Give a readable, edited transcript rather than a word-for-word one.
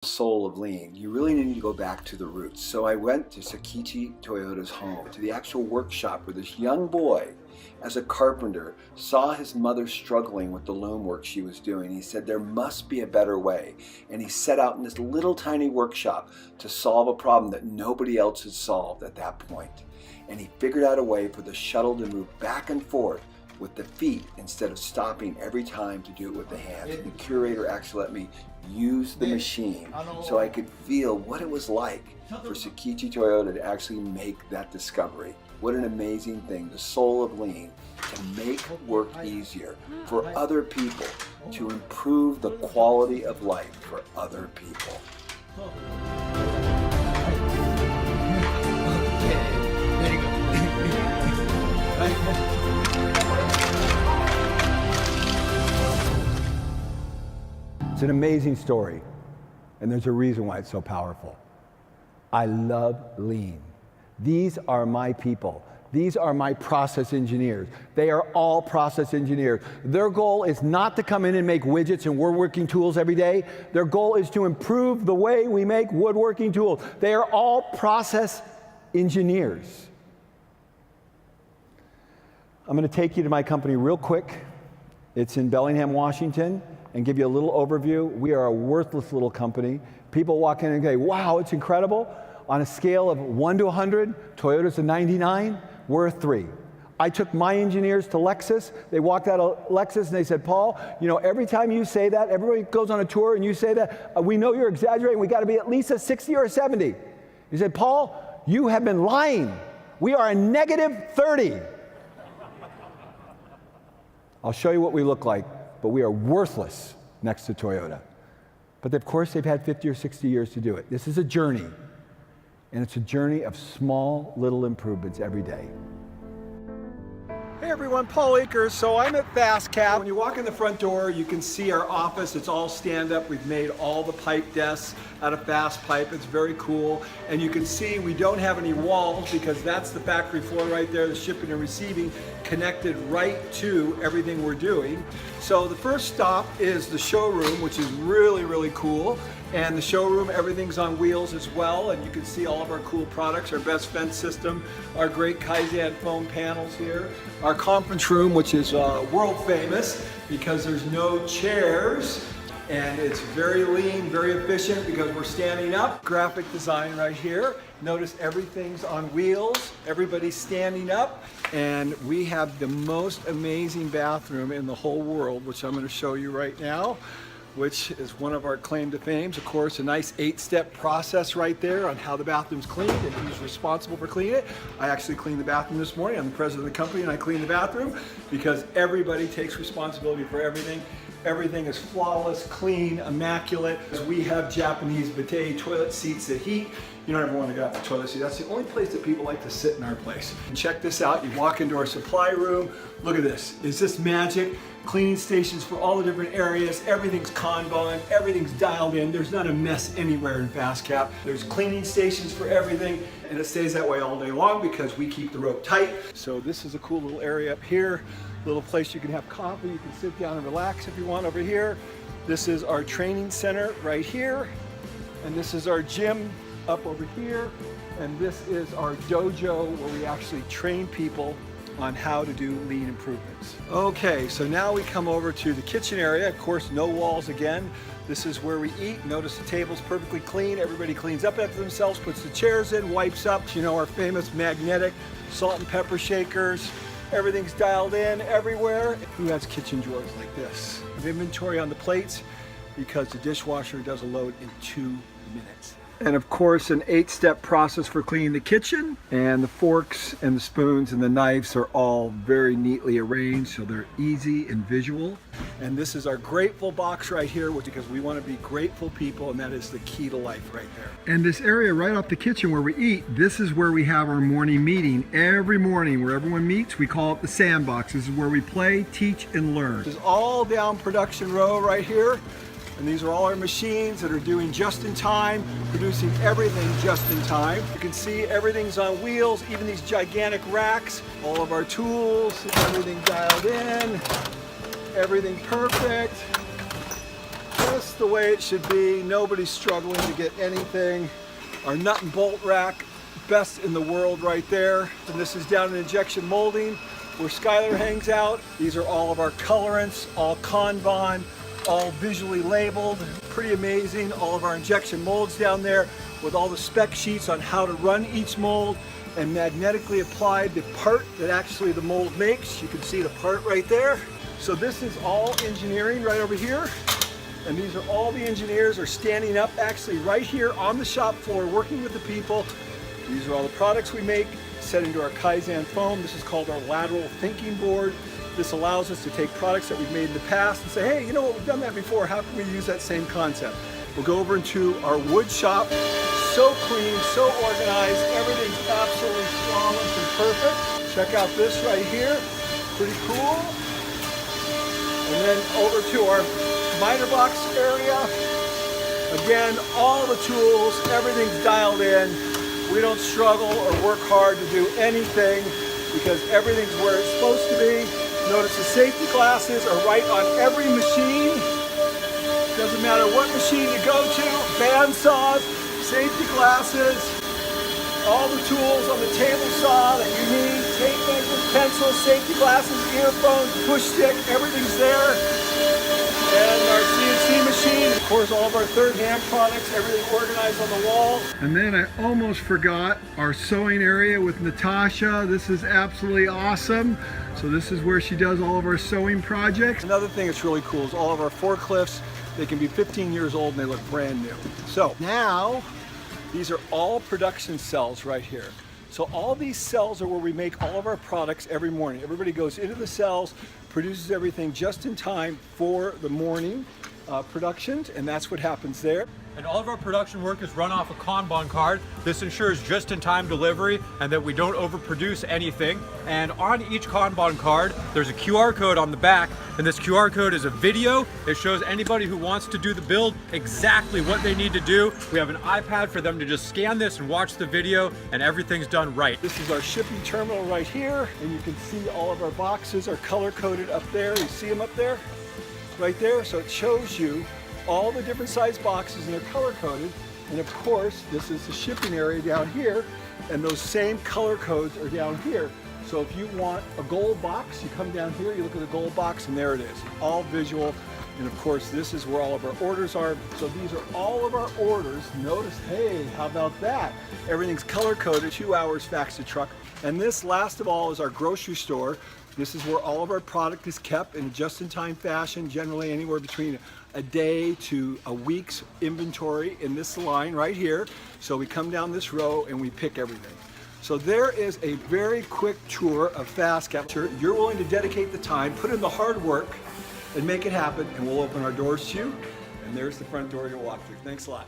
Soul of lean, you really need to go back to the roots. So I went to Sakichi Toyota's home, to the actual workshop where this young boy, as a carpenter, saw his mother struggling with the loom work she was doing. He said there must be a better way, and he set out in this little tiny workshop to solve a problem that nobody else had solved at that point. And he figured out a way for the shuttle to move back and forth with the feet instead of stopping every time to do it with the hands. And the curator actually let me use the machine so I could feel what it was like for Sakichi Toyota to actually make that discovery. What an amazing thing, the soul of lean, to make work easier for other people, to improve the quality of life for other people. It's an amazing story, and there's a reason why it's so powerful. I love lean. These are my people. These are my process engineers. They are all process engineers. Their goal is not to come in and make widgets and woodworking tools every day. Their goal is to improve the way we make woodworking tools. They are all process engineers. I'm going to take you to my company real quick. It's in Bellingham, Washington, and give you a little overview. We are a worthless little company. People walk in and say, wow, it's incredible. On a scale of 1 to 100, Toyota's a 99, we're a 3. I took my engineers to Lexus. They walked out of Lexus and they said, Paul, you know, every time you say that, everybody goes on a tour and you say that, we know you're exaggerating. We got to be at least a 60 or a 70. He said, Paul, you have been lying. We are a negative 30. I'll show you what we look like, but we are worthless next to Toyota. But of course, they've had 50 or 60 years to do it. This is a journey, and it's a journey of small little improvements every day. Hey everyone, Paul Eikers. So I'm at FastCap. When you walk in the front door, you can see our office. It's all stand-up. We've made all the pipe desks out of fast pipe. It's very cool. And you can see we don't have any walls because that's the factory floor right there, the shipping and receiving, connected right to everything we're doing. So the first stop is the showroom, which is really, really cool. And the showroom, everything's on wheels as well, and you can see all of our cool products, our best fence system, our great Kaizen foam panels here, our conference room, which is world famous because there's no chairs, and it's very lean, very efficient because we're standing up. Graphic design right here. Notice everything's on wheels, everybody's standing up, and we have the most amazing bathroom in the whole world, which I'm going to show you right now, which is one of our claim to fame. Of course, a nice 8-step process right there on how the bathroom's cleaned and who's responsible for cleaning it. I actually cleaned the bathroom this morning. I'm the president of the company and I clean the bathroom because everybody takes responsibility for everything. Everything is flawless, clean, immaculate. We have Japanese bidet toilet seats that heat. You don't ever want to go out the toilet seat. That's the only place that people like to sit in our place. And check this out. You walk into our supply room. Look at this. Is this magic? Cleaning stations for all the different areas. Everything's Kanban. Everything's dialed in. There's not a mess anywhere in FastCap. There's cleaning stations for everything. And it stays that way all day long because we keep the rope tight. So this is a cool little area up here. Little place you can have coffee. You can sit down and relax if you want over here. This is our training center right here. And this is our gym up over here. And this is our dojo where we actually train people on how to do lean improvements. Okay, so now we come over to the kitchen area. Of course, no walls again. This is where we eat. Notice the table's perfectly clean. Everybody cleans up after themselves, puts the chairs in, wipes up. You know, our famous magnetic salt and pepper shakers. Everything's dialed in everywhere. Who has kitchen drawers like this? I have inventory on the plates because the dishwasher does a load in 2 minutes. And of course, an 8-step process for cleaning the kitchen. And the forks and the spoons and the knives are all very neatly arranged, so they're easy and visual. And this is our grateful box right here, because we want to be grateful people, and that is the key to life right there. And this area right off the kitchen where we eat, this is where we have our morning meeting every morning where everyone meets. We call it the sandbox. This is where we play, teach, and learn. This is all down production row right here. And these are all our machines that are doing just in time, producing everything just in time. You can see everything's on wheels, even these gigantic racks, all of our tools, everything dialed in, everything perfect. Just the way it should be. Nobody's struggling to get anything. Our nut and bolt rack, best in the world right there. And this is down in injection molding where Skylar hangs out. These are all of our colorants, all Kanban, all visually labeled. Pretty amazing. All of our injection molds down there with all the spec sheets on how to run each mold and magnetically apply the part that actually the mold makes. You can see the part right there. So this is all engineering right over here. And these are all the engineers are standing up actually right here on the shop floor working with the people. These are all the products we make set into our Kaizen foam. This is called our lateral thinking board. This allows us to take products that we've made in the past and say, hey, you know what, we've done that before. How can we use that same concept? We'll go over into our wood shop. So clean, so organized. Everything's absolutely flawless and perfect. Check out this right here. Pretty cool. And then over to our miter box area. Again, all the tools, everything's dialed in. We don't struggle or work hard to do anything because everything's where it's supposed to be. Notice the safety glasses are right on every machine. Doesn't matter what machine you go to, band saws, safety glasses, all the tools on the table saw that you need, tape measures, pencils, safety glasses, earphones, push stick, everything's there. And our CNC machine, of course, all of our third hand products, everything organized on the wall. And then I almost forgot our sewing area with Natasha. This is absolutely awesome. So this is where she does all of our sewing projects. Another thing that's really cool is all of our forklifts. They can be 15 years old and they look brand new. So now, these are all production cells right here. So all these cells are where we make all of our products every morning. Everybody goes into the cells, produces everything just in time for the morning productions, and that's what happens there. And all of our production work is run off a Kanban card. This ensures just-in-time delivery and that we don't overproduce anything. And on each Kanban card, there's a QR code on the back, and this QR code is a video. It shows anybody who wants to do the build exactly what they need to do. We have an iPad for them to just scan this and watch the video, and everything's done right. This is our shipping terminal right here, and you can see all of our boxes are color-coded up there. You see them up there? Right there, so it shows you all the different size boxes and they're color coded. And of course, this is the shipping area down here, and those same color codes are down here. So if you want a gold box, you come down here, you look at the gold box, and there it is, all visual. And of course, this is where all of our orders are. So these are all of our orders. Notice, hey, how about that? Everything's color coded, 2 hours fax to truck. And this last of all is our grocery store. This is where all of our product is kept in a just-in-time fashion, generally anywhere between a day to a week's inventory in this line right here. So we come down this row and we pick everything. So there is a very quick tour of FastCap. You're willing to dedicate the time, put in the hard work, and make it happen, and we'll open our doors to you. And there's the front door you'll walk through. Thanks a lot.